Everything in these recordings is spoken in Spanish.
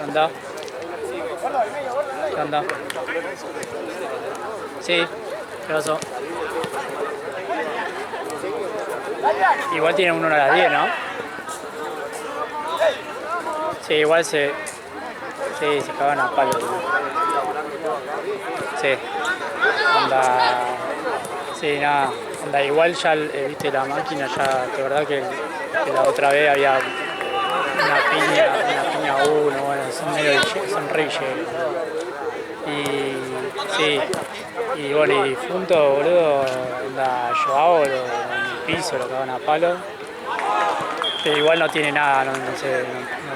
Anda. Anda. Sí, ¿qué pasó? Igual tiene uno a las 10, ¿no? Sí, igual se... Sí, se cagan a palos. Sí. Anda... Sí, nada. Anda, igual ya, viste, la máquina ya... De verdad que la otra vez había una piña uno, bueno, son medio... Son re llenos. Y... Sí. Y bueno, y junto, boludo, anda Joao, en el piso, lo cagan a palo. Pero igual no tiene nada, no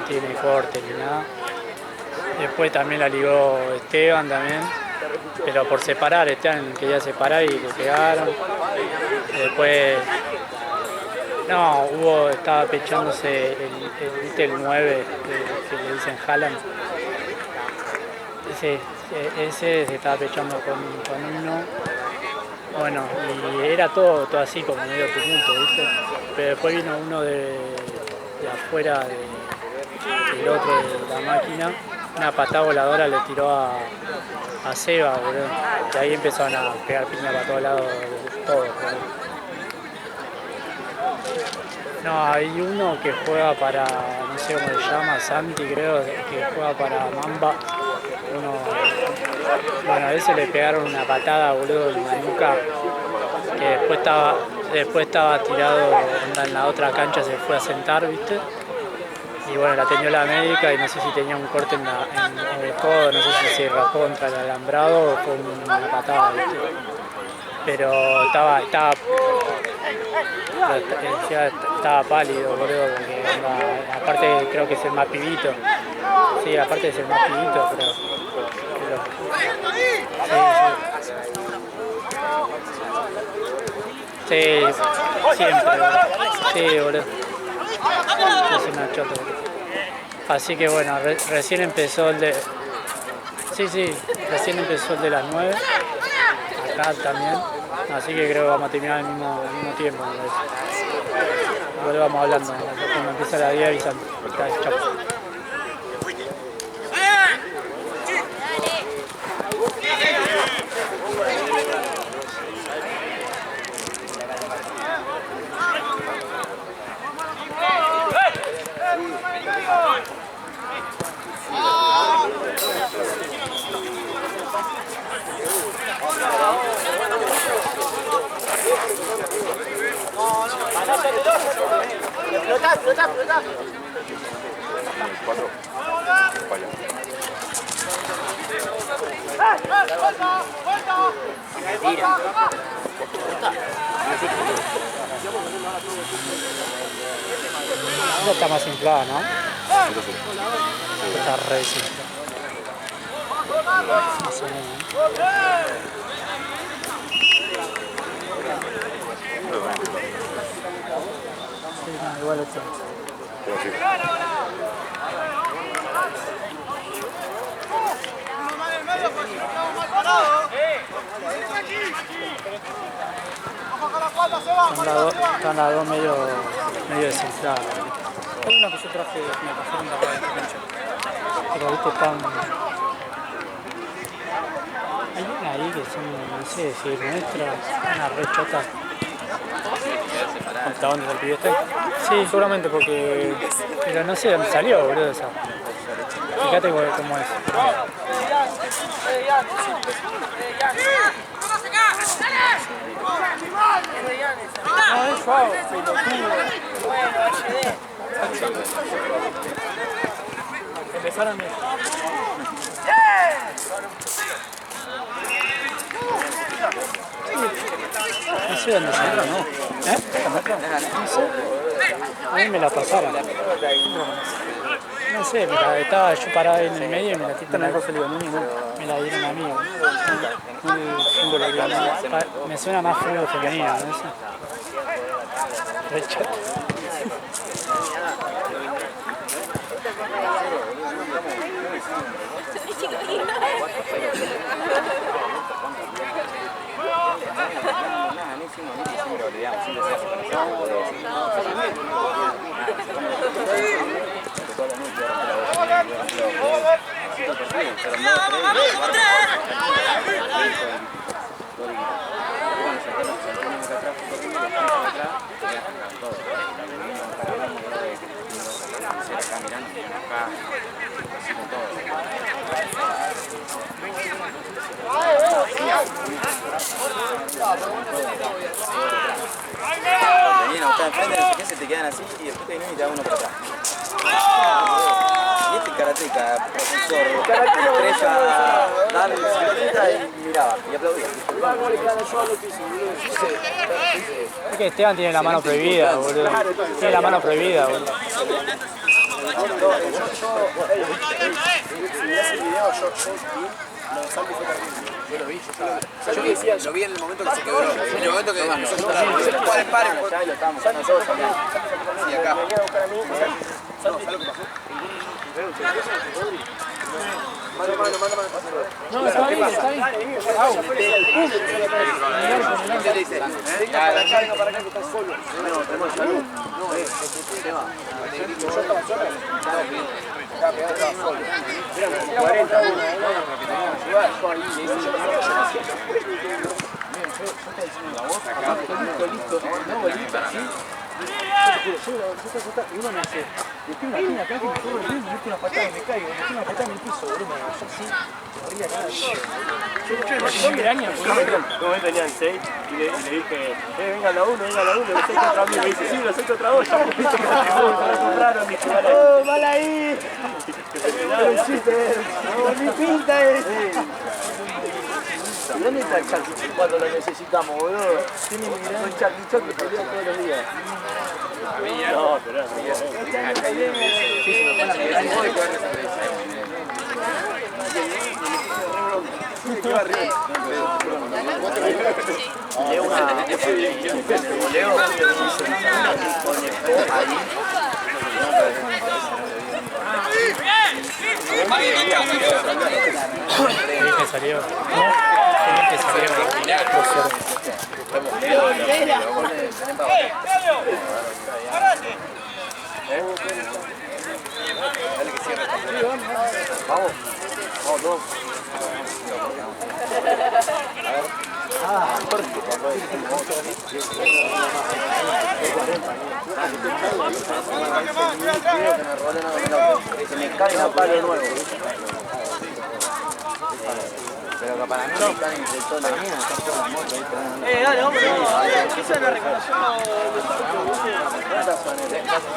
tiene corte ni nada. Después también la ligó Esteban también. Pero por separar, Esteban quería separar y le pegaron. Después... No, estaba pechándose el 9, que le dicen Haaland. Ese se estaba pechando con uno. Bueno, y era todo así como medio tumulto, ¿viste? Pero después vino uno de afuera del otro de la máquina, una patada voladora le tiró a Seba, boludo. Y ahí empezaron a pegar piña para todos lados, todos, boludo. No, hay uno que juega para, no sé cómo se llama, Santi creo, que juega para Mamba. Bueno, a ese le pegaron una patada, boludo, en la nuca, que después estaba tirado en la otra cancha, se fue a sentar, ¿viste? Y bueno, la atendió la médica y no sé si tenía un corte en el codo, no sé si se raspó contra el alambrado o fue una patada, ¿viste? Pero estaba pálido, boludo, porque aparte creo que es el más pibito. Sí, aparte es el más pibito, pero sí, siempre, boludo. Sí, boludo. Es una chota, boludo. Así que bueno, recién empezó el de... Sí, recién empezó el de las 9. Acá también. Así que creo que vamos a terminar al mismo tiempo, me parece. Luego vamos hablando. Cuando empieza la 10 avisando. Chao. Flota. Esta está más inflada, ¿no? Está re desinflada. Sí, no, igual esto. Están las dos medio desinfladas. Hay una que yo traje, me pasaron de acá de esta cancha. Pero viste, están... Hay una ahí que son, no sé si es nuestra, una re chota. ¿Hasta dónde está el pibe este? Sí, seguramente porque... Pero no sé de dónde salió, boludo, esa. Fíjate cómo es. No, es suave. Bueno, HD. Empezaron bien. No sé dónde salió, ¿no? ¿Eh? No sé. A mí me la pasaron. No sé, estaba yo parado ahí en el medio y me la tiraron. Me la dieron a mí. Me suena más fútbol femenino, ¿no? Re chato. Venían a buscar enfrente, no sé qué, se te quedan así y después te vienen y te dan uno para atrás. Y este karateca, profesor, estrella, dale bicicleta y miraba, y aplaudía. Es que Esteban tiene la mano prohibida, boludo. Tiene la mano prohibida, boludo. Lo vi en el momento que se quebró. En el momento que nosotros paren. Ya lo estábamos usando nosotros también. Sí, acá. No, está bien, está bien. ¿Qué te dice? Para acá que estás solo. No, tenemos salud. No, tema. Yo estaba solo. Estaba pegado, estaba solo. Eran como 40 uno, que teníamos que llevar. Yo ahí, listo. No, bolita, ¿sí? Y uno me hace, metí una pina acá que me corro bien, me mete una patada y me caigo, metí una patada en el piso, boludo, me agarró así, corría acá. Un momento tenían 6 y le dije, venga la 1, los 6 contra mí. Me dice, sí, los 6 contra vos, ya me viste que me compraron. Dije, ¡oh, mal ahí! Pero hiciste, no, mi pinta es. ¿Dónde está el Charlie cuando lo necesitamos, boludo? Tiene un Charlie Chot que pelea todos los días. No, pero Leo una... Leo ahí. Qué bien que salió. Qué bien que salió. Vamos, vamos, dos. Ah, que me caiga palo nuevo. Pero que para mí no están entre todas las mías, están todas las motos ahí. dale, vamos, esa es la recomendación.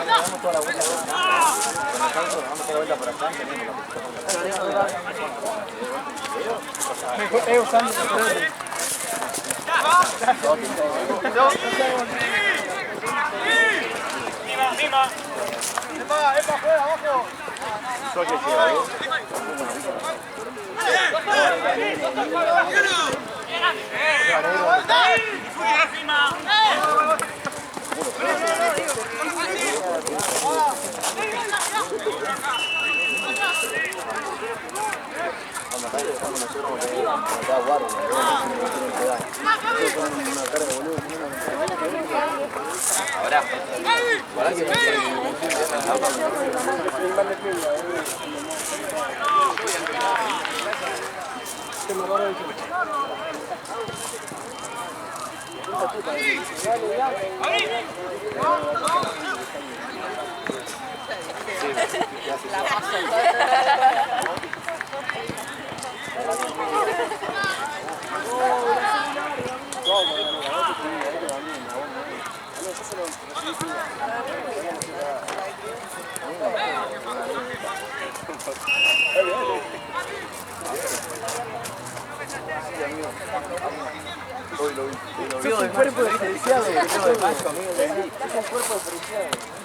Damos toda la vuelta por acá. Con el auto, damos toda la vuelta por acá. Ahora. Hoy lo vio de cuerpo diferenciado. Es un cuerpo diferenciado.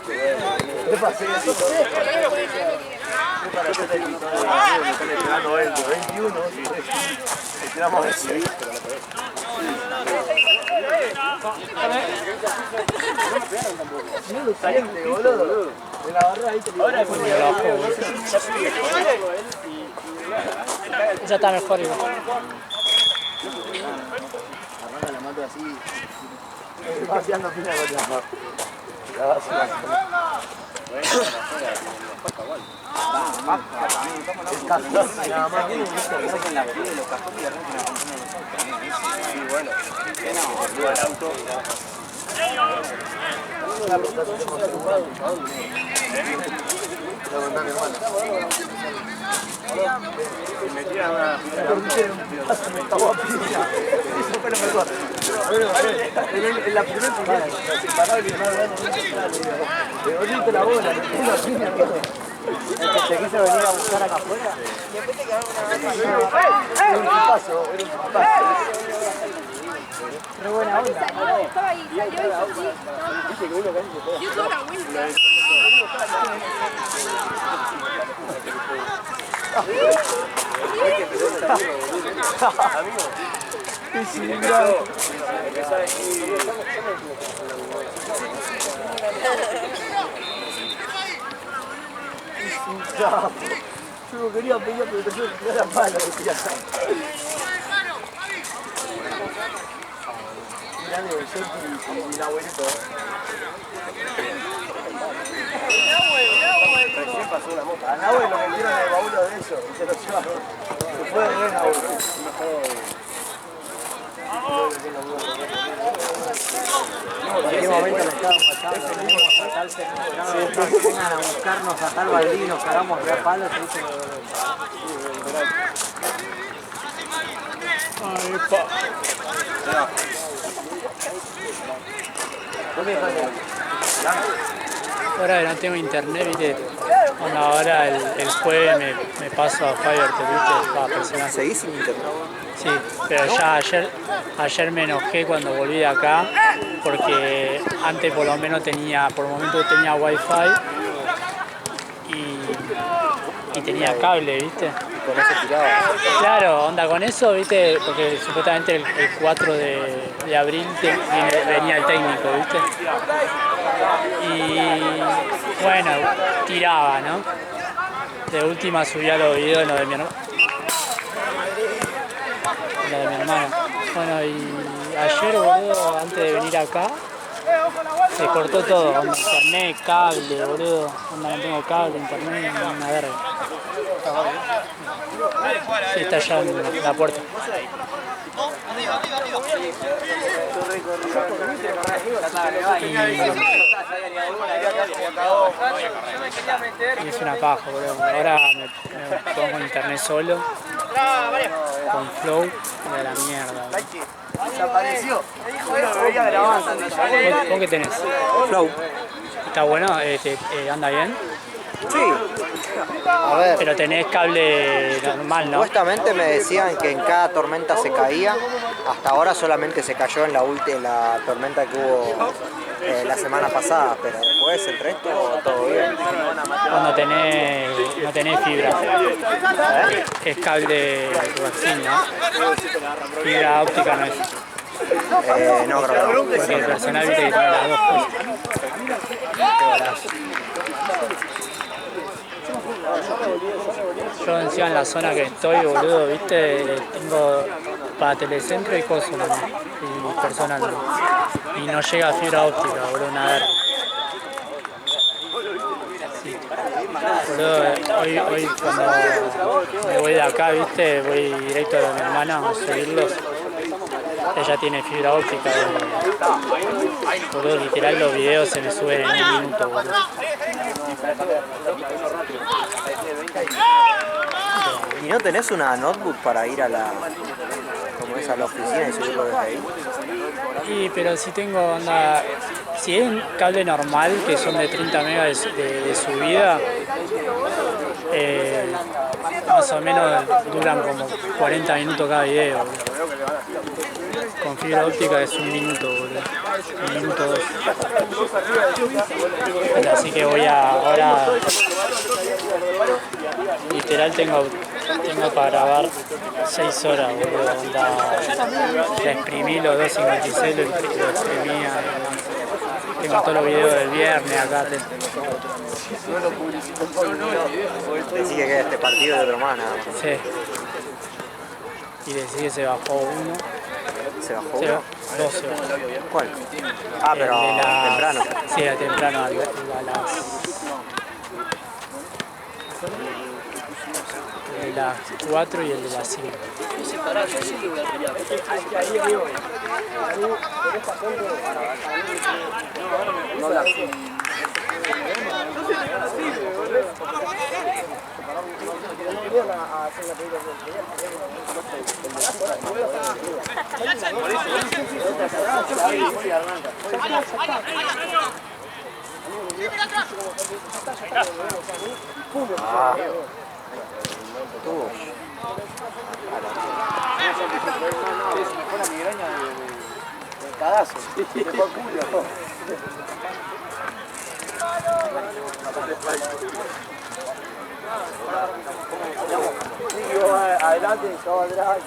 ¿Qué pasa? Para que te están entrenando él de 21, entrenamos ese. No lo siente, boludo. De la barra ahí te lo ahora ya está mejor igual. arranca la moto así. Vaciando fina con la mano. La vaciando. El cajón, nada más que sacan la piel, los cajones y arrancan la canción. Sí, bueno. No, el auto. Me tiran una eso fue lo mejor. En la primera jugada, se paraba y le daba le volviste la bola, le puso la piña. El que se quiso venir a buscar acá afuera. Era un tipazo, era un tipazo. Pero buena onda. Estaba ahí, salió y sí. Dice que uno casi se puede. Yo toda la vuelta. Amigo. Yo quería pelear, pero te tuve que tirar la mano. Grande el Shelty y el abuelito. Recién pasó una moto. Al abuelo que metieron el baúl de eso y se lo llevaron. Se fue de re abuelo. En cualquier momento le estaban matando, venimos a tal señor, vengan a buscarnos a tal baldío, nos cagamos de palos y se lo Ahora que no tengo internet, viste, bueno, ahora el jueves me paso a Fiverr, viste, para personal. ¿Seguís sin internet? Sí, pero ya ayer me enojé cuando volví de acá, porque antes por lo menos por momentos tenía wifi y tenía cable, viste. Y con eso tiraba. Claro, onda con eso, viste, porque supuestamente el 4 de abril venía el técnico, viste. Y bueno, tiraba, ¿no? De última subía los videos en lo de mi hermano. Bueno, y ayer, boludo, antes de venir acá, se cortó todo, onda, internet, cable, boludo, onda, no tengo cable, internet, una verga. Sí, está allá en la puerta. Y es una paja, boludo. Ahora me pongo internet solo, con Flow, de la mierda. desapareció. Lo veía grabando. ¿Vos qué tenés? Flow. ¿Está bueno? ¿Anda bien? Sí. A ver. Pero tenés cable normal, ¿no? Supuestamente me decían que en cada tormenta se caía. Hasta ahora solamente se cayó en la tormenta que hubo la semana pasada, pero después el resto todo bien. Cuando no tenés fibra. Es cable coaxil, ¿no? Fibra óptica no es. No, creo que no. Porque el personal viste que tiene las dos cosas. Qué golazo. Yo encima en la zona que estoy, boludo, viste, tengo para telecentro y cosas nomás, y personal no. Y no llega fibra óptica, boludo, nada. Sí. Boludo, hoy cuando me voy de acá, viste, voy directo a mi hermana a subirlos. Ella tiene fibra óptica, boludo, literal los videos se me suben en un minuto, boludo. ¿Y no tenés una notebook para ir a la oficina y subirlo desde ahí? Sí, pero si tengo onda, si es un cable normal que son de 30 megas de subida, más o menos duran como 40 minutos cada video. con fibra óptica es 1 minuto, boludo. 1 minuto 2. Así que voy a ahora. Literal tengo para grabar 6 horas, boludo. Te exprimí los 2.56, lo exprimí. Tengo todos los videos del viernes acá. Decí que queda este partido de otro más nada más. Sí. Y decí que se bajó uno. ¿Se bajó Se uno? bajó 12. ¿Cuál? Ah, pero El de temprano. Sí, temprano a las. El de las 4 y el de las 5. Ah. Tuvo. Fue la migraña de cagazo. Fue Julio. Sí, yo adelante, yo atrás.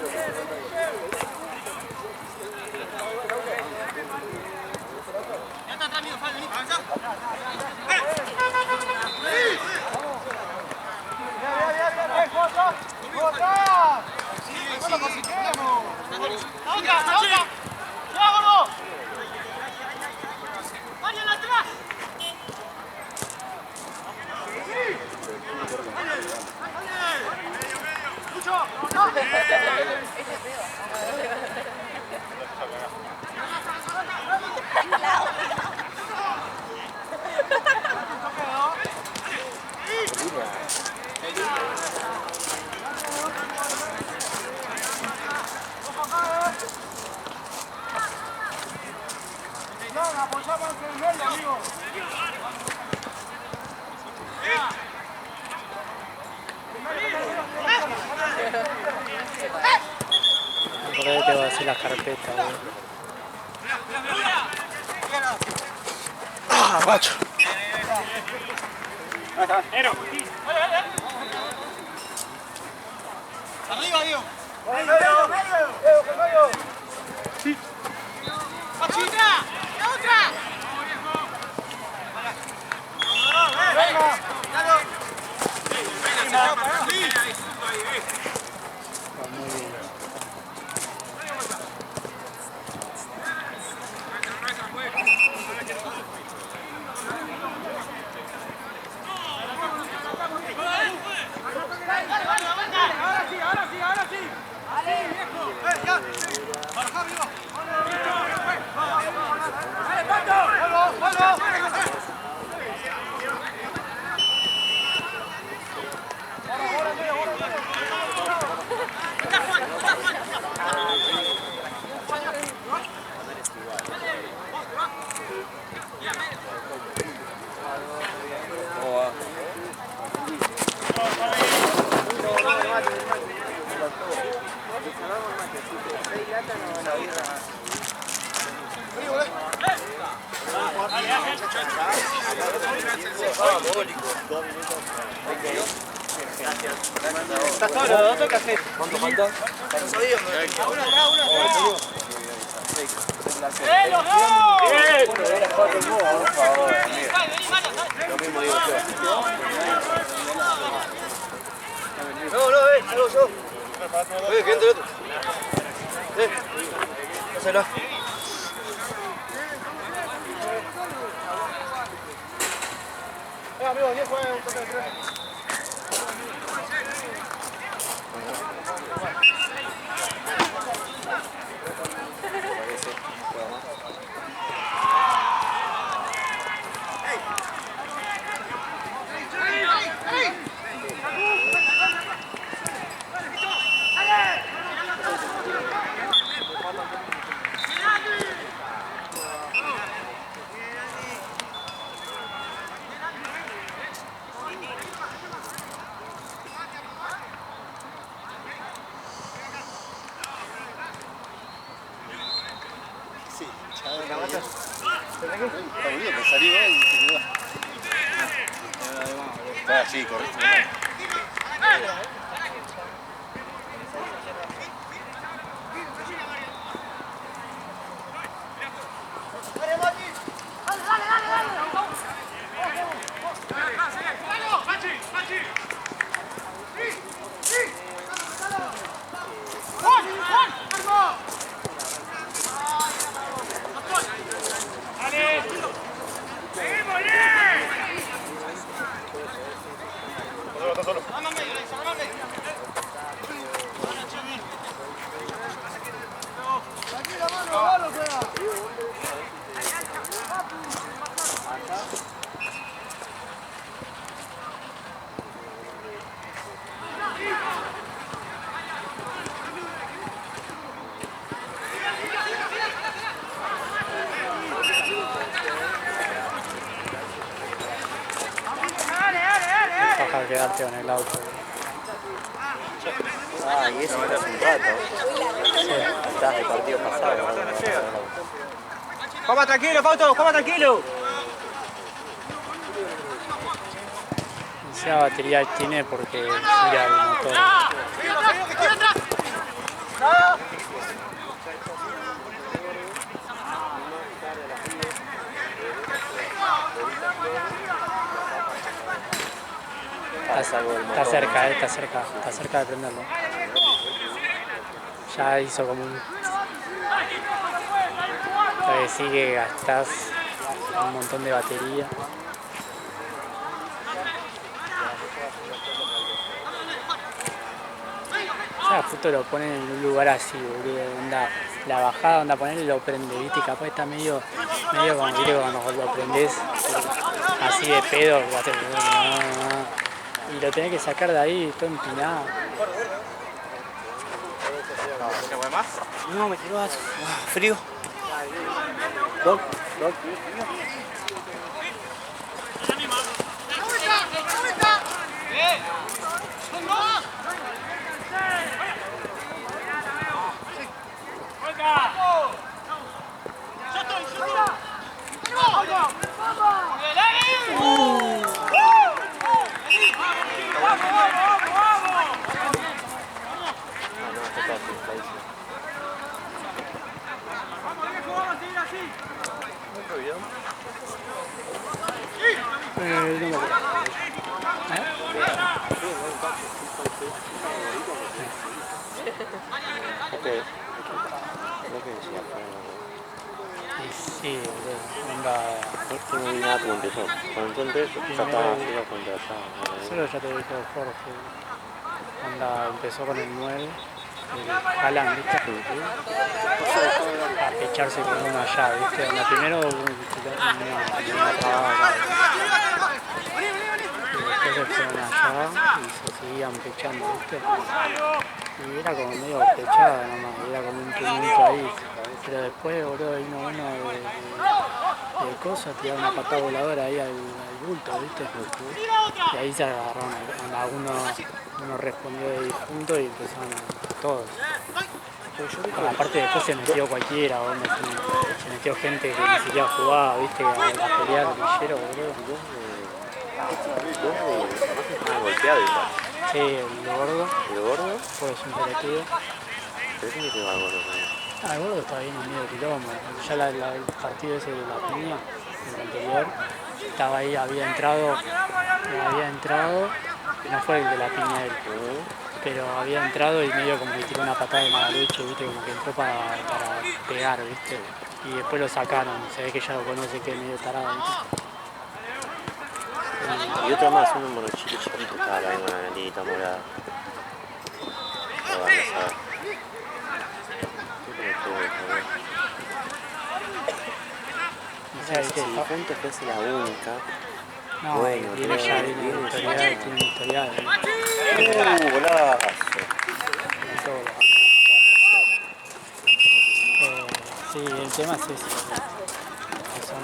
Por ahí te voy a hacer las carpetas, boludo. Ah, macho. Arriba, Diego. Sí. ¡Otra! ¡Otra! Muy bien. Ahora sí. ¡Vale, viejo! ¡Ya! ¡Baja, amigo! ¡Vale, Pato! ¡Vuelvo! ¿Estás solo? ¿Otro café? ¿Cuánto falta? Salgo yo. Oye, que entre otro. Hacelo. Amigo, vení, juega un toque de tres. sí. Está bonito, me salió y se quedó. Ah, sí, correcto. Baja quedarte con el auto. Ah, y eso fue hace un rato. Estás de partido pasado. ¿No? ¡Coma tranquilo, Fausto! ¡Coma tranquilo! Esa batería tiene porque gira el motor. Está cerca, está cerca de prenderlo. Ya hizo como un... Todavía sí que gastás un montón de batería. O sea, justo lo ponen en un lugar así, boludo, onda, la bajada, onda ponerle lo prende, viste, capaz está medio como, viste, cuando lo prendés así de pedo, y lo tenés que sacar de ahí, todo empinado. ¿Se mueve más? No, me tiró frío. Doc. Sí, onda... No vi nada como empezó. Cuando entró el 3 ya estaba haciendo contra allá. Solo ya te dijo Jorge. Onda empezó con el 9, el Haaland, ¿viste? A pecharse con uno allá, ¿viste? Onda, primero una trabada. Y después se fueron allá y se seguían pechando, ¿viste? Y era como medio pechada nomás, era como un tumulto ahí. Pero después, boludo, vino uno de cosas, tiraba una patada voladora ahí al bulto, ¿viste? Y ahí se agarraron, uno respondió de difunto y empezaron todos. Aparte después se metió cualquiera, se metió gente que ni siquiera jugaba, ¿viste? A pelear guerrillero, boludo. Estaba golpeado igual. Sí, el gordo. ¿El gordo? Pues un pelotudo. ¿Pero qué me quedó al gordo? El gordo estaba ahí en el medio de quilombo. Ya el partido ese de la piña, el anterior, estaba ahí, había entrado, no fue el de la piña él, pero había entrado y medio como que tiró una patada de mala leche, ¿viste? Como que entró para pegar, ¿viste? Y después lo sacaron, se ve que ya lo conoce, que es medio tarado, ¿viste? Y otro más, uno monochito chiquito, estaba la misma nanita morada. Lo vamos a ver. ¿Sabes qué? Si Fuente fuese la única. No, Bueno, viene ya, tiene un historial. Golazo. Sí, el tema es ese. Que son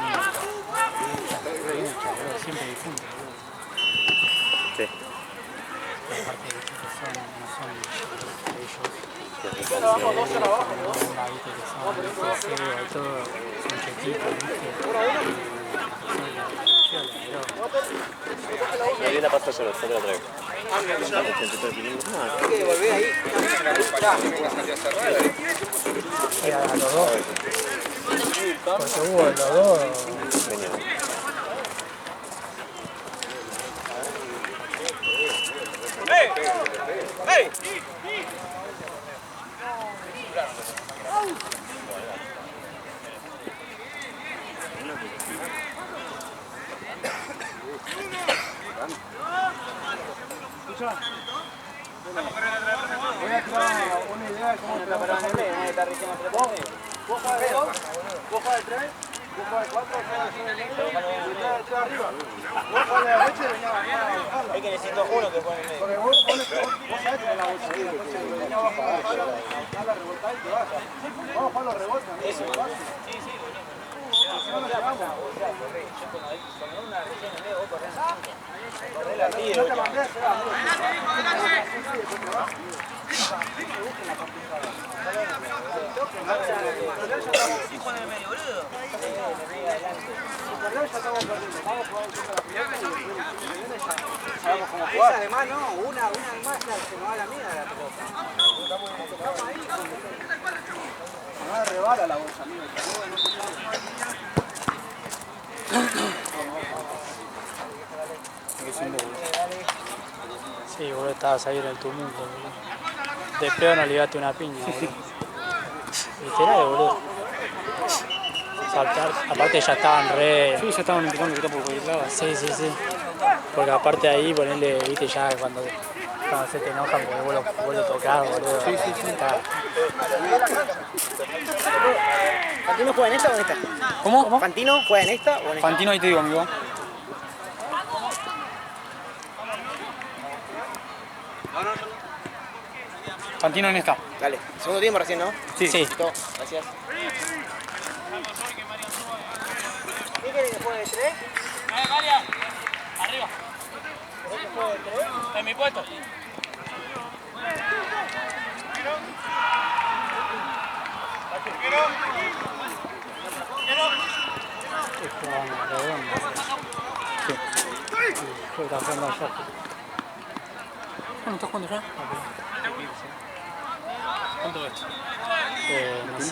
siempre difuntos. Sí. aparte de que no son ellos. Que se Vamos 2 horas abajo, ¿no? Viste que son y todo, son chiquitos, ¿viste? Me viene a pasar solo, yo te lo traigo. 83 milímetros. No, Hay que volver ahí. A los dos. Porque hubo los dos. genial. Voy a tirar una idea de cómo te la parás. Vos juegas de 2, vos juegas de 3, vos juegas de 4, vos juegas de 6 y 3 arriba. Vos juegas de la derecha y venía a bajarla. Es que necesito uno que juegue en medio. Porque vos sabés tener la bolsa ahí, entonces venía abajo a la revoltada y te vas. Vamos a jugar los rebotes. Eso, sí, sí. Si no nos llevamos. Con una recién en medio, vos corres. Corre la tira. No te mandé, se va. Además no, una más se nos va a la mierda la pelota. No rebala la bolsa, amigo. Sí, boludo, estabas ahí en el tumulto, boludo. De peor no ligaste una piña, boludo. Literal, boludo. Saltar, aparte ya estaban re... Sí, ya estaban empujando que está por cualquier lado. Sí, sí, sí. Porque aparte ahí ponerle, viste, ya cuando se te enojan porque vos lo tocás, boludo. Sí, sí, sí. ¿Fantino juega en esta o en esta? ¿Cómo? ¿Fantino juega en esta o en esta? Fantino, ahí te digo, amigo. Fantino en esta. Dale, segundo tiempo recién, ¿no? Sí. Sí. Listo, gracias. ¿Qué quiere que juegue de 3? Galia, arriba. En mi puesto. Está jugando allá. ¿No estás jugando ya? ¿Cuánto es? No sé.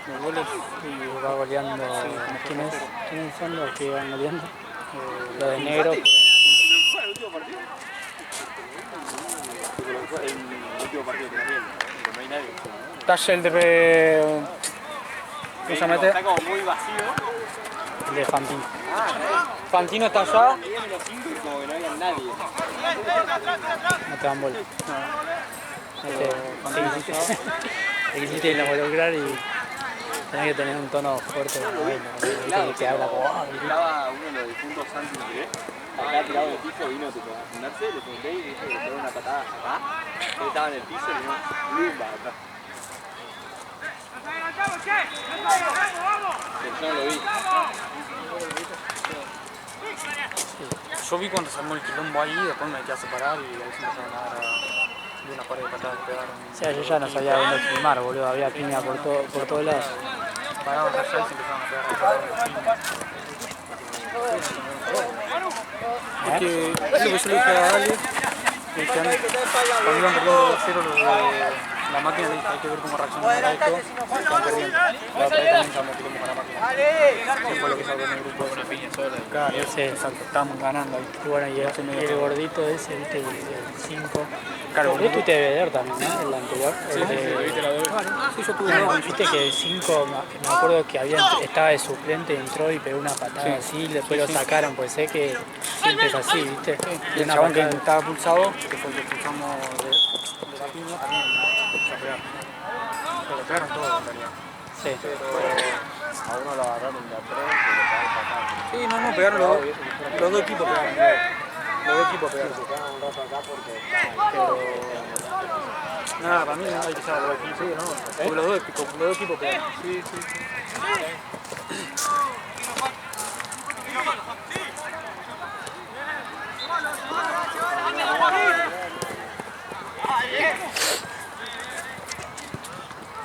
Los goles y va goleando. ¿Quiénes son los que van goleando? Los de negro. ¿El último partido que también? No hay nadie. Está el de... ¿Cómo se llama este? Está como muy vacío. El de Fantino. Fantino está allá. Veían los 5 y como que no había nadie. No te dan bola. Te quisiste involucrar y tenés que tener un tono fuerte como él, que te habla como... Estaba uno de los difuntos Santi, acá tirado en el piso, vino a fundarse, le pregunté y dije que le pegó una patada acá. Él estaba en el piso y le dijo, limba acá. Yo no lo vi. Yo vi cuando se armó el quilombo ahí, después me quedé a separar y ahí se empezaron a dar de una pared de patadas que pegaron. O sea, yo ya no sabía dónde filmar, boludo, había piña por todos lados. Pararon allá y se empezaron a pegar. Porque es lo que yo le dije a Ale, que cuando iban perdiendo 2-0 los de la máquina, le dije, hay que ver cómo reaccionan a esto, están perdiendo. La otra vez también estábamos quilombo con la máquina. Que fue lo que salió en el grupo de una piña sola. Claro, ese, Exacto, estábamos ganando ahí. y bueno, y el gordito ese, viste, el 5. Claro, Vos tuviste de ver también, ¿no? El anterior. Sí, viste la doble. Sí, yo tuve No, viste que el 5, me acuerdo que estaba de suplente, entró y pegó una patada así, después lo sacaron, pues sé que siempre es así, viste. Y el chabón que estaba pulsado, que fue el que expulsamos de la piña, también se pegaron. Pero pegaron todos en realidad. Sí. A uno lo agarraron de atrás y le pegaron para acá. Sí, no, pegaron los dos equipos pegaron. Los dos equipos pegaron. Se quedaron un rato acá porque estaban... Nada, para mí no hay que ser los equipos, ¿no? Porque los dos equipos pegaron. Sí, sí.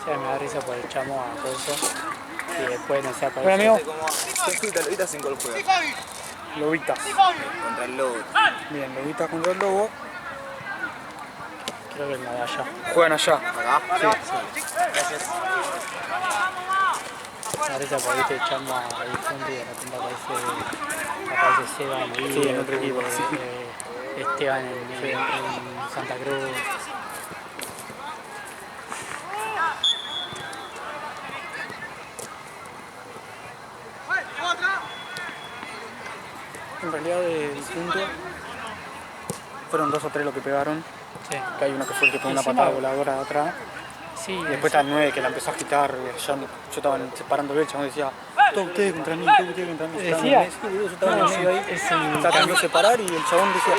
O sea, me da risa por el chamo a Coso. Y después no se aparece. Hola, amigo. Lobita sin gol juega. Lobita. Contra el Lobo. Bien, Lobita contra el Lobo. Creo que es la de allá. Juegan allá. ¿Acá? Gracias. Me da risa por el chamo ahí junto y de repente aparece Seba en el Sí, en otro equipo, sí. Esteban en Santa Cruz. En realidad del punto fueron 2 o 3 los que pegaron. Sí. Que hay uno que fue el que pegó una Encima- patada voladora de atrás. Sí, Y después está el 9 que la empezó a agitar. Yo estaba separándolo y el chabón decía, todos ustedes contra mí, todos ustedes contra mí. ¿Decía? Sí, boludo, yo estaba en No, el medio ahí. es un Tratando de separar y el chabón decía,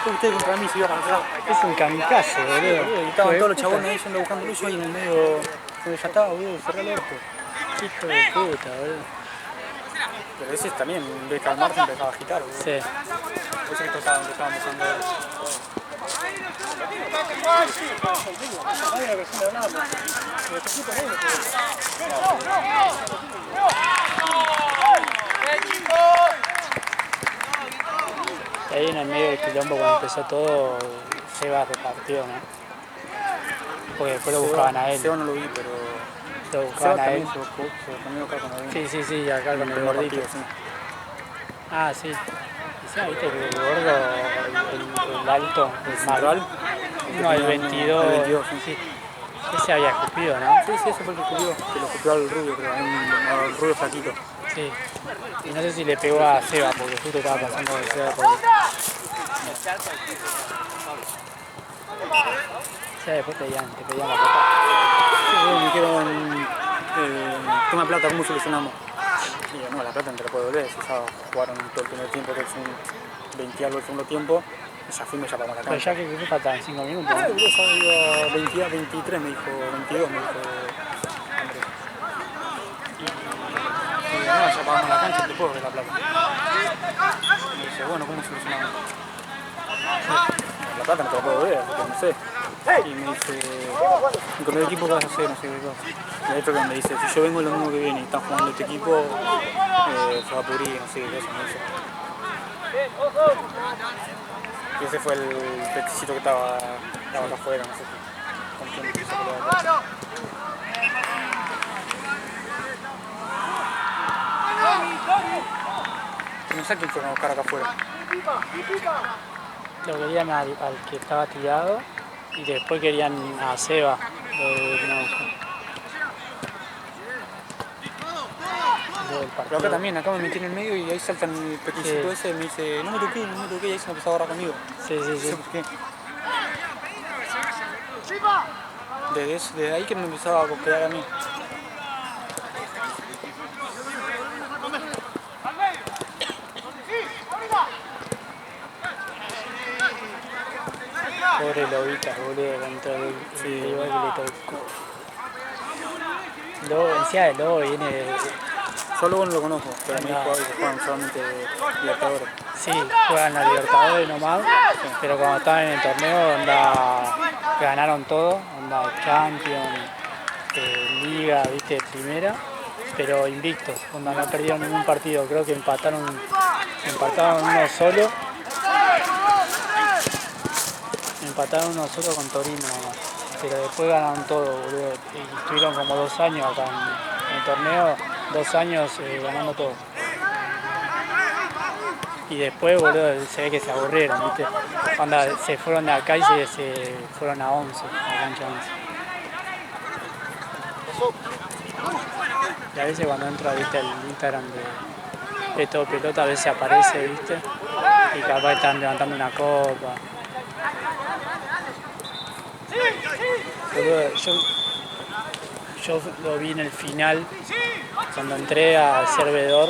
todos ustedes contra mí, se iba a arrancar. Es un kamikaze, boludo. Y estaban todos los chabones ahí yendo buscando luz, yo ahí en el medio. Ya estaba, boludo, cerré el orto. Hijo de puta, boludo. Pero ese también, en vez de calmarse, empezaba a agitar, boludo. Sí. Por eso que estaban buscando. Ahí en el medio del quilombo cuando empezó todo, Seba repartió, ¿no? Porque después lo buscaban a él. Seba no lo vi, pero. Lo Seba buscaban a él. también se comió acá con la Sí, sí, sí, acá con el primer gordito. partido, sí. Ah, sí. Y sí, viste que el gordo, el alto, el Central. malo. No, el 22. El 22, sí. Sí. Ese había escupido, ¿no? Sí, ese fue el que escupió. Que lo escupió al rubio, creo. Al rubio flaquito. Sí. Y no sé si le pegó a Seba, porque justo estaba pasando de Seba por o sea, después te pedían la copa. Sí, me dijeron, toma plata, ¿cómo solucionamos? Y yo, no, la plata no te la puedo devolver. Si ya jugaron todo el primer tiempo, que es un 20 algo el segundo tiempo, ya fuimos, ya pagamos la Pero cancha. ya que faltan 5 minutos. Ah, ¿no? boludo, ya iba 20, 23, me dijo, 22, me dijo Andrés. Y no, ya pagamos la cancha, te puedo ver la plata. Me dice, bueno, ¿cómo solucionamos? La plata no te la puedo ver, porque no sé. Y me dice, ¿con el equipo qué vas a hacer? No sé qué cosa. Y hay otro que me dice, si yo vengo lo mismo que viene y están jugando este equipo, se va a pudrir, no sé qué cosa, me dice. Y ese fue el peticito que estaba acá afuera, no sé con quién quiso pelear. No sé quién fueron a buscar acá afuera. Lo querían al que estaba tirado y después querían a Seba. Pero acá también, acá me metí en el medio y ahí saltan el peticito ese y me dice, no me toqué, y ahí se me empezó a agarrar conmigo. Sí, sí, No sí. sé por qué. Desde ahí que me empezaba a coquear a mí. Pobre Lobita, boludo, contra el rival que le tocó. Lobo, encima de Lobo viene de... Yo luego no lo conozco, pero me dijo que juegan solamente Libertadores. Sí, juegan la Libertadores nomás, pero cuando estaban en el torneo ganaron todo, Champions, Liga, viste, primera, pero invictos, no perdieron ningún partido, creo que empataron uno solo. Empataron uno solo con Torino nomás, pero después ganaron todo, boludo, y estuvieron como 2 años acá en el torneo, 2 años ganando todo. Y después, boludo, se ve que se aburrieron, ¿viste? Cuando se fueron de acá y se fueron a 11, a la cancha 11. Y a veces cuando entro, viste, el Instagram de Todo Pelota, a veces aparece, viste, y capaz están levantando una copa. Boludo, yo lo vi en el final, cuando entré al servidor,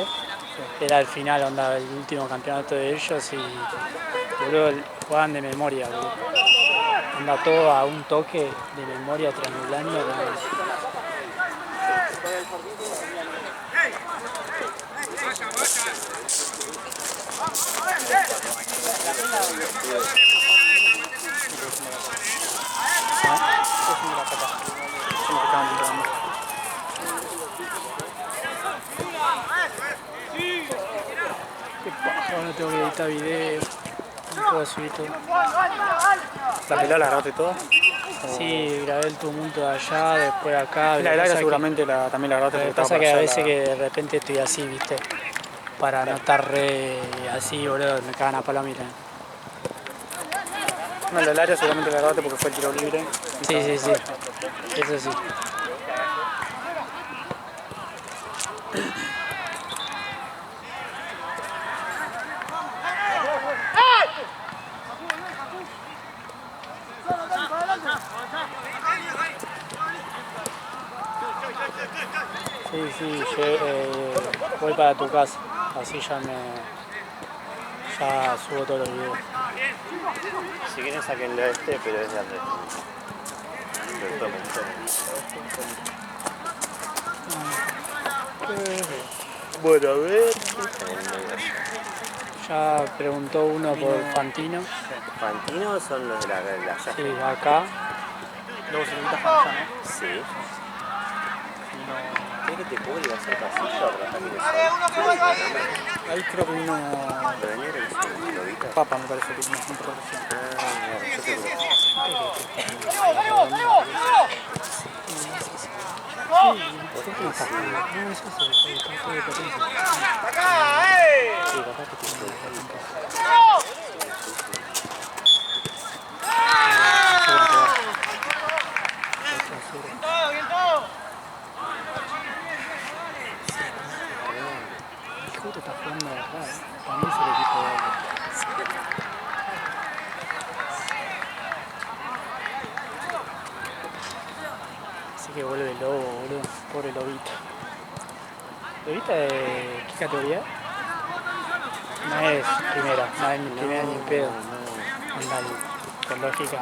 era el final, el último campeonato de ellos y boludo, jugaban de memoria, boludo. Todo a un toque de memoria triangulando. Ahora tengo que editar video, no puedo subir todo. ¿La pelea la grabaste toda? Sí, grabé el tumulto de allá, después acá. La Agraria seguramente también la grabaste. Lo que pasa es que a veces que de repente estoy así, viste, para no estar re así, boludo, me cagan a palo a mí también. No, la del área seguramente la grabaste porque fue el tiro libre. Sí, sí, sí, eso sí. Sí, sí, voy para tu casa, así ya subo todos los videos. Si quieren saquenlo a este, pero es de Andrés. Pero tomen. Bueno, a ver. Ya preguntó uno por Fantino. Fantino son los de la Sí, acá. Luego se invita a allá, ¿no? Sí. ¿Quieres que te cubre y va a ser pasillo para que Ahí creo que vino Pero venía el lobito. Papa, me parece que vino en progresión. Mira, yo te creo. El Juto está jugando de verdad, también es el equipo de él. Así que vuelve el Lobo, boludo. Pobre Lobito. ¿Lobita de qué categoría? No es primera, no es ni primera ni en pedo. Andale, con lógica.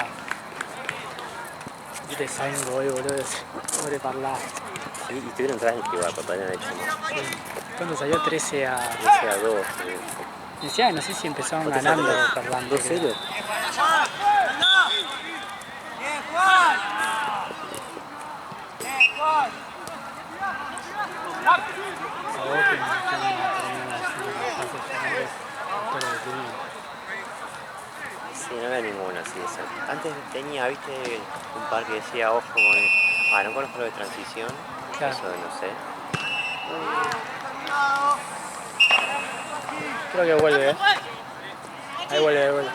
De sango hoy, boludo. Pobre Parla. Sí, y estuvieron tranqui, va, total en éxito. ¿Cuándo salió? 13 a... 13 a 2. Decía, no sé si empezaron ganando Parlán. 2-0. Sí, no había ninguna así de esa. Antes tenía, viste, un par que decía ojo con el... no conozco lo de transición. Claro. Eso no sé. Creo que vuelve, Ahí vuelve, ahí vuelve.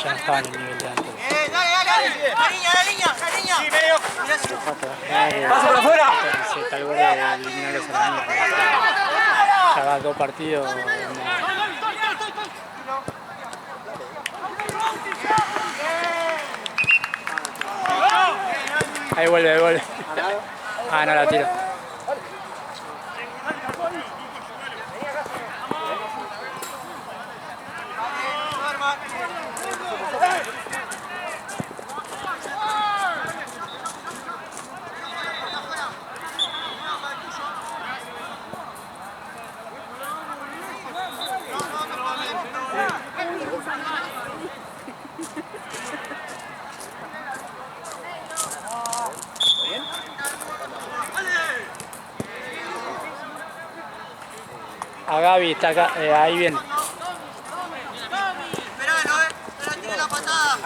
Ya no estaba en el nivel de antes. ¡Pasa por afuera! Se está el gol de eliminar los arañas. Ya va 2 partidos. Ahí vuelve, ahí vuelve. Ah, no la tiro. A Gaby está acá, ahí viene. Esperalo, espera, tiene la patada.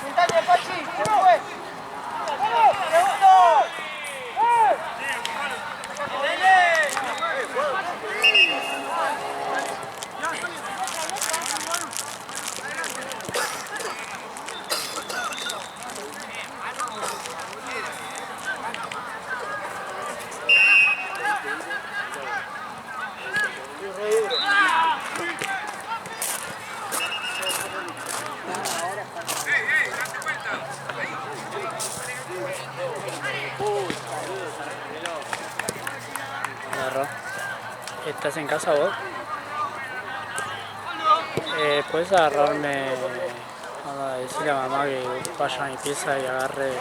Juntale, Pachi, ¿cómo fue? ¡Segundo! ¿Estás en casa vos? ¿Puedes agarrarme, a decirle a mamá que vaya a mi pieza y agarre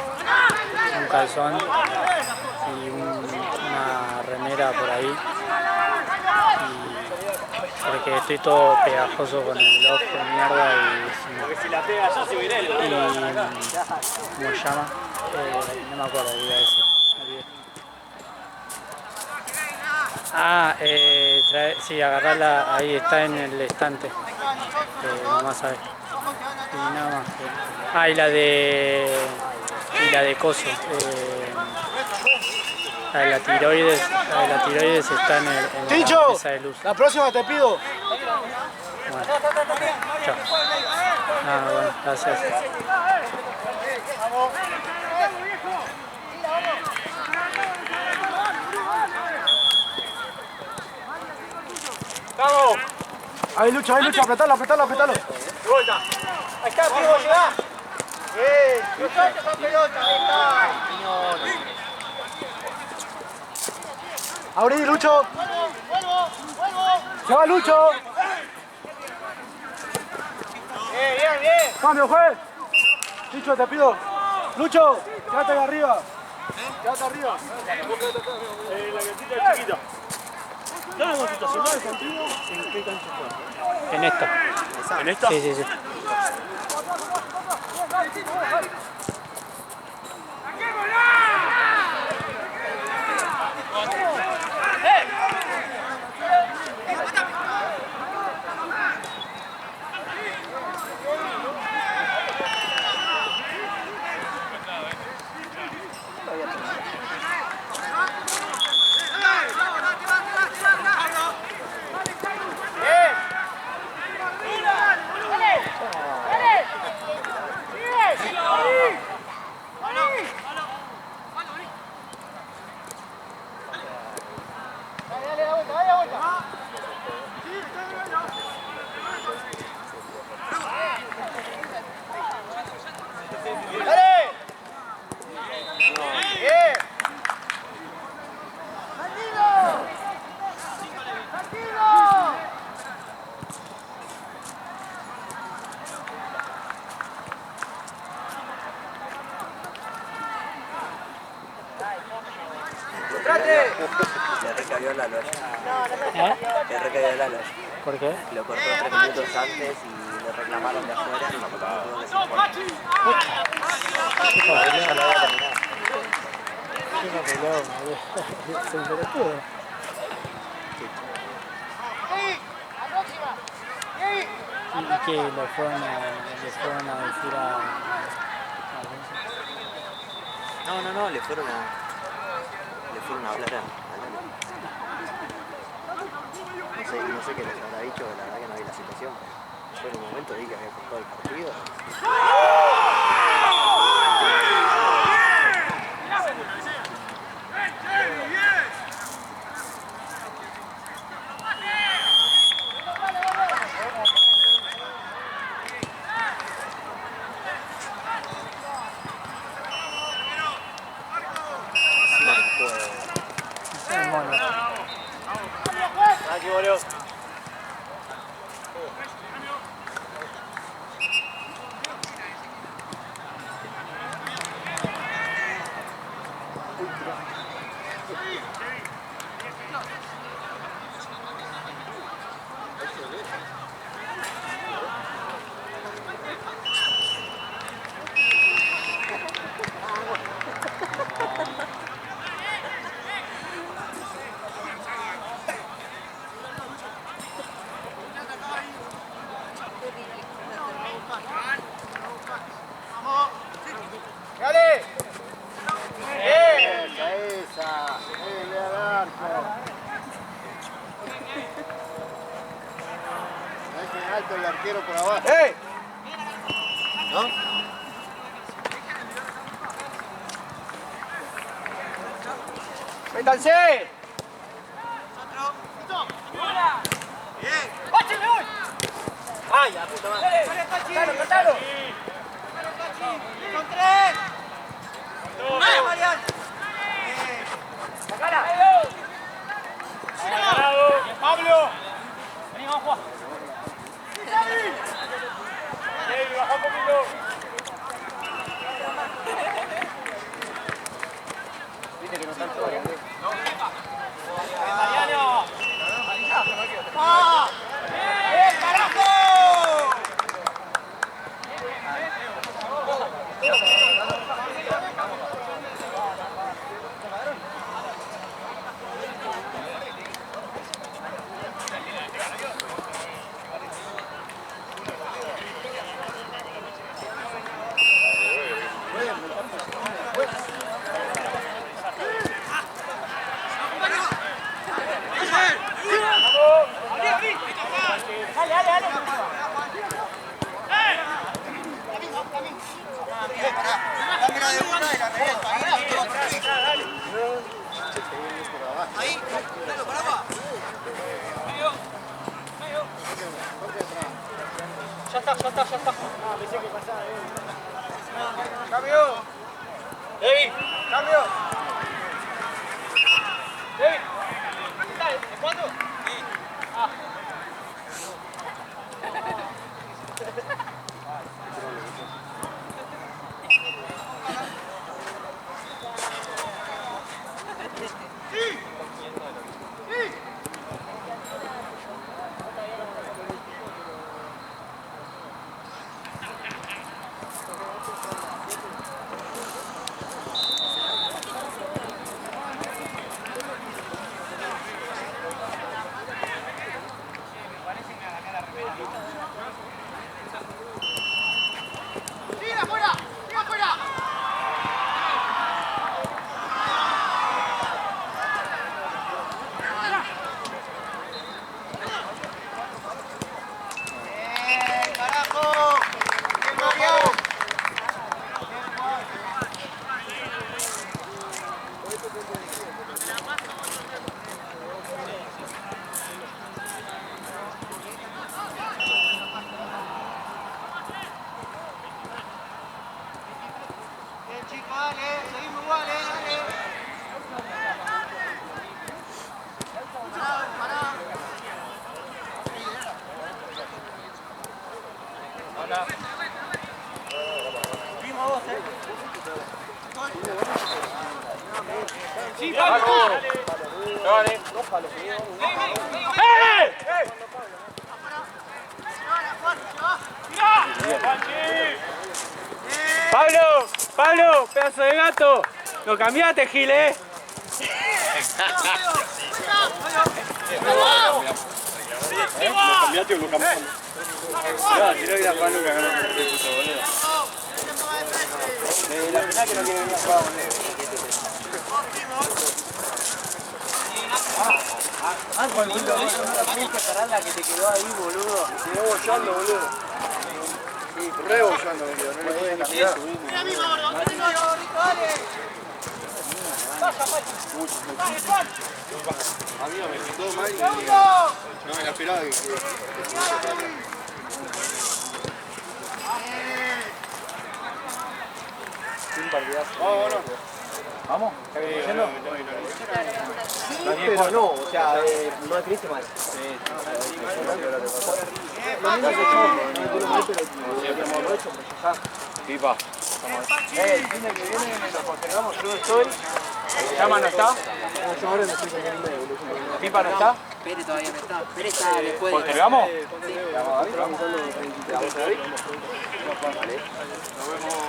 un calzón y una remera por ahí? Porque estoy todo pegajoso con el ojo de mierda Porque si la pega yo se viene. ¿cómo se llama? No me acuerdo qué iba a decir. Me olvidé. Sí, agarrarla, ahí está en el estante. Mamá sabe. Y nada más. Y la de coso. La de la tiroides está en la mesa de luz. La próxima te pido. Bueno, chao. Bueno, gracias. ¡Vamos! Ahí lucha, apretalo. De vuelta. Ahí está, Pivo, llegá. Bien, esa pelota, ahí está. Abrí, Lucho. Vuelvo. Se va Lucho. Bien. Cambio, juez. Lucho, te pido. Lucho, quédate ahí arriba. Quédate arriba. La gatita es chiquita. ¿No la constitucional contigo? ¿En qué cancha está? En esta. ¿En esta? Sí. Le recabió la loya. Le recabió la loya. ¿Por qué? Lo cortó 3 minutos antes y le reclamaron de afuera y no tuvo que ser por. Ya lo había terminado. ¿Y qué le fueron a decir a No, le fueron a hablar a Lalo. No sé qué les habrá dicho, la verdad que no vi la situación. Yo en un momento vi que había cortado el partido. Aquí, boludo. ¡Dale! Esa. Le al arco. Dejen alto el arquero por abajo. ¿No? ¡Métanse! ¡Ay, la puta madre! ¡Cortalo! ¡Con 3! ¡Vamos, Marian! ¡Sacala! Pablo! Vení, vamos a jugar. Baja un poquito. Viste que no están todos. Mariano. ¡Ah! ¡Carajo! Ya está. Pensé que pasaba. ¡Cambio! ¡Devi! ¡Cambio! ¡Devi! Dale, ¿cuándo? Sí. Ah. Sí, Pablo. Dale. Pablo, pedazo de gato. Lo cambiaste, Gil, ¿Lo cambiaste o lo cambiaste? No, si no ir a jugar nunca, no me perdí puto, boludo. La final que no quiere venir a jugar, boludo. Con la pinche caranda que te quedó ahí, boludo. Se quedó bollando, boludo. Sí, re bollando, boludo. No le pueden cambiar. Mira, amigo, gordo. Rico, dale. Amigo, me pintó mal y no me la esperaba que... Un partidazo. ¿Vamos? ¿Está yendo? Pero no, o sea, no es triste mal. Pipa. El fin de que viene lo postergamos, yo estoy. ¿Llama no está? Yo ahora no estoy con el medio, boludo. ¿Pipa no está? Pere todavía no está. Pere está después de... ¿Postergamos? Nos vemos.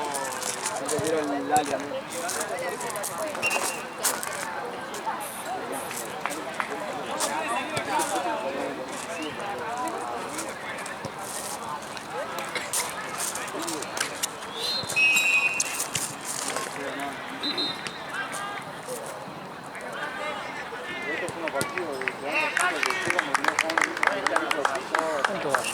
Antes de ir al Lali a mí. ¿Cuánto vaya?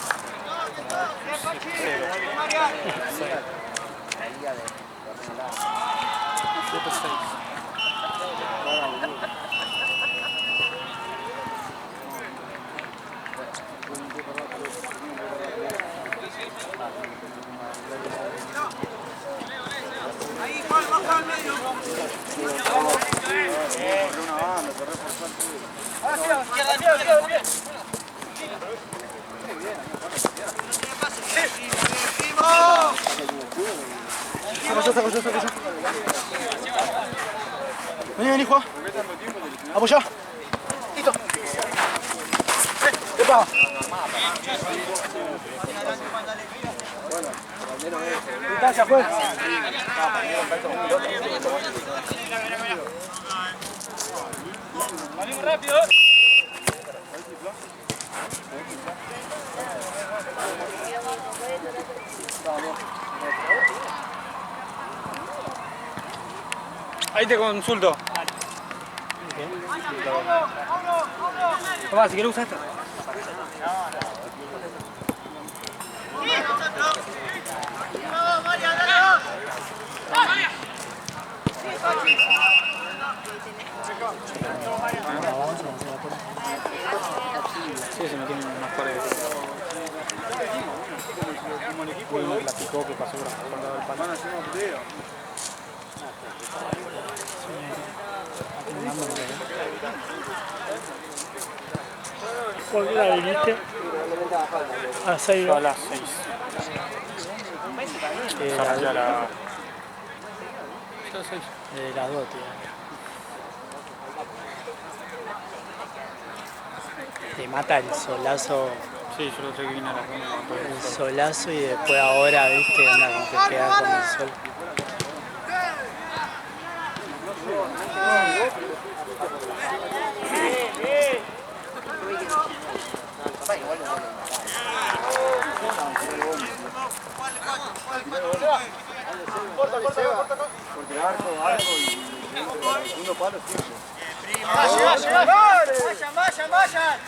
Ahí, Juan, baja al medio. Una banda, te reforzó el tuyo. Saca yo. Vení, Juan. Apoyá. Listo. ¡Epa! Distancia, pues. Salimos rápido. Ahí te consulto. Tomás, si quieres usar esto. Sí, se metió en unas paredes. Uno la picó que pasó por el palo. ¿Por qué la viniste? A 6 A las 6. Ya la... de las 2, tío. Te mata el solazo. Sí, yo lo sé que vine a las 1. El solazo y después ahora, viste, anda como que queda con el sol. Corta. Porque arco y el segundo palo siempre. Vayan.